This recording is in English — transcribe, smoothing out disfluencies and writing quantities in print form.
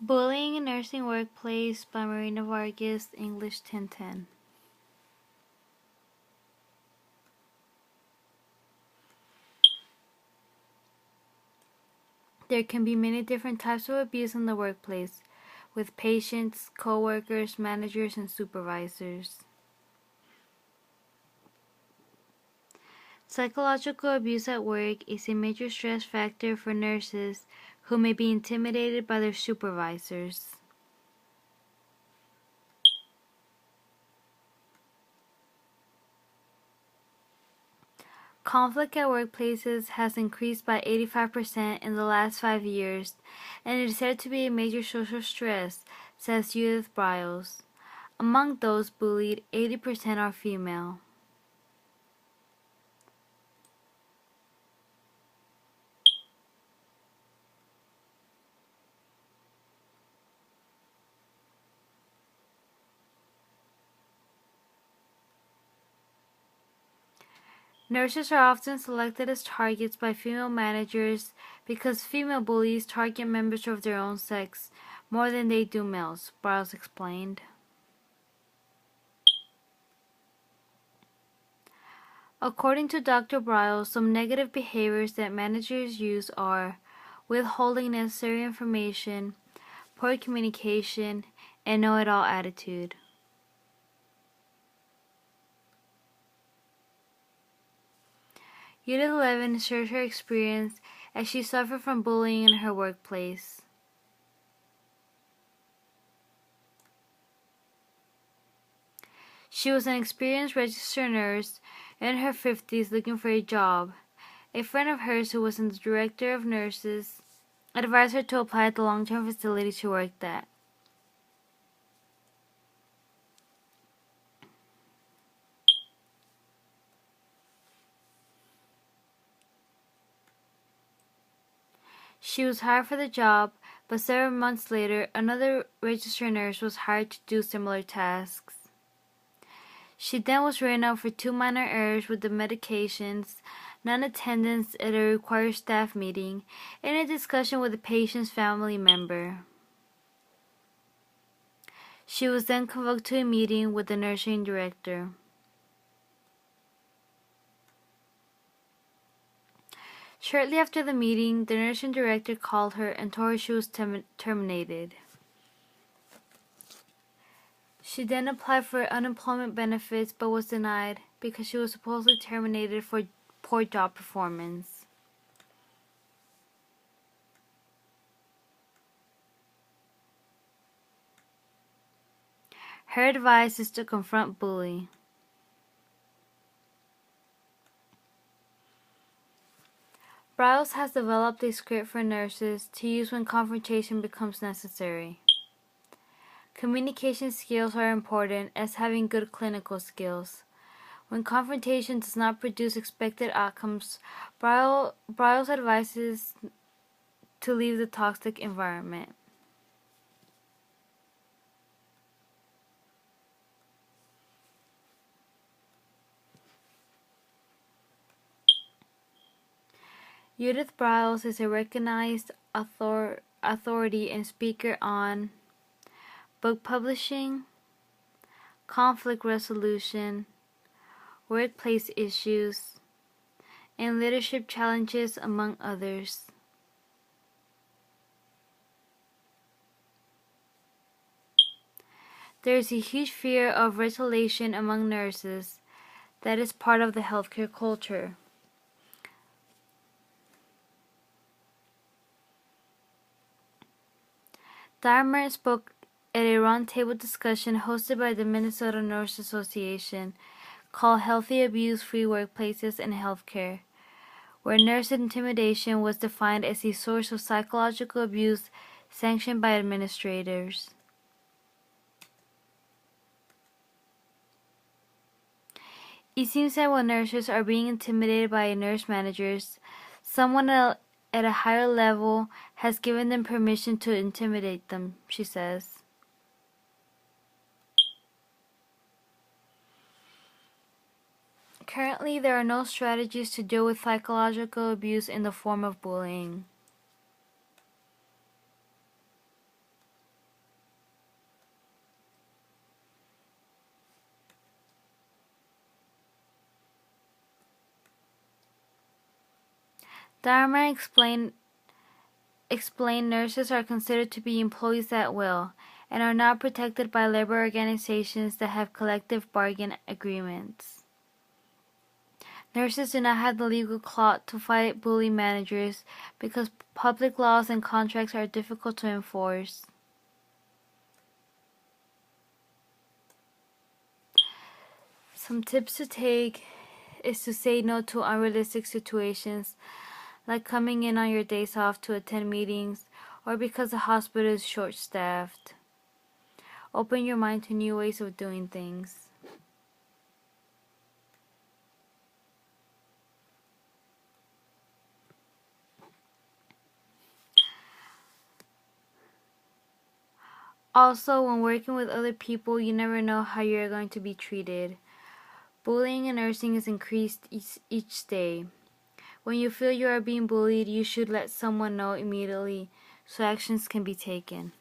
Bullying in Nursing Workplace by Marina Vargas, English 1010. There can be many different types of abuse in the workplace, with patients, co-workers, managers, and supervisors. Psychological abuse at work is a major stress factor for nurses who may be intimidated by their supervisors. Conflict at workplaces has increased by 85% in the last 5 years, and it is said to be a major social stress, says Judith Briles. Among those bullied, 80% are female. Nurses are often selected as targets by female managers because female bullies target members of their own sex more than they do males, Briles explained. According to Dr. Briles, some negative behaviors that managers use are withholding necessary information, poor communication, and know-it-all attitude. Unit 11 shared her experience as she suffered from bullying in her workplace. She was an experienced registered nurse in her 50s looking for a job. A friend of hers who was the director of nurses advised her to apply at the long-term facility she worked at. She was hired for the job, but several months later, another registered nurse was hired to do similar tasks. She then was written up for 2 minor errors with the medications, non-attendance at a required staff meeting, and a discussion with a patient's family member. She was then convoked to a meeting with the nursing director. Shortly after the meeting, the nursing director called her and told her she was terminated. She then applied for unemployment benefits but was denied because she was supposedly terminated for poor job performance. Her advice is to confront bully. Briles has developed a script for nurses to use when confrontation becomes necessary. Communication skills are important as having good clinical skills. When confrontation does not produce expected outcomes, Briles advises to leave the toxic environment. Judith Briles is a recognized authority and speaker on book publishing, conflict resolution, workplace issues, and leadership challenges, among others. There is a huge fear of retaliation among nurses that is part of the healthcare culture. Dahmer spoke at a roundtable discussion hosted by the Minnesota Nurse Association called Healthy Abuse-Free Workplaces in Healthcare, where nurse intimidation was defined as a source of psychological abuse sanctioned by administrators. It seems that when nurses are being intimidated by nurse managers, someone at a higher level has given them permission to intimidate them, she says. Currently, there are no strategies to deal with psychological abuse in the form of bullying. Dharma explained nurses are considered to be employees at will and are not protected by labor organizations that have collective bargain agreements. Nurses do not have the legal clout to fight bully managers because public laws and contracts are difficult to enforce. Some tips to take is to say no to unrealistic situations, like coming in on your days off to attend meetings or because the hospital is short-staffed. Open your mind to new ways of doing things. Also, when working with other people, you never know how you're going to be treated. Bullying in nursing is increased each day. When you feel you are being bullied, you should let someone know immediately so actions can be taken.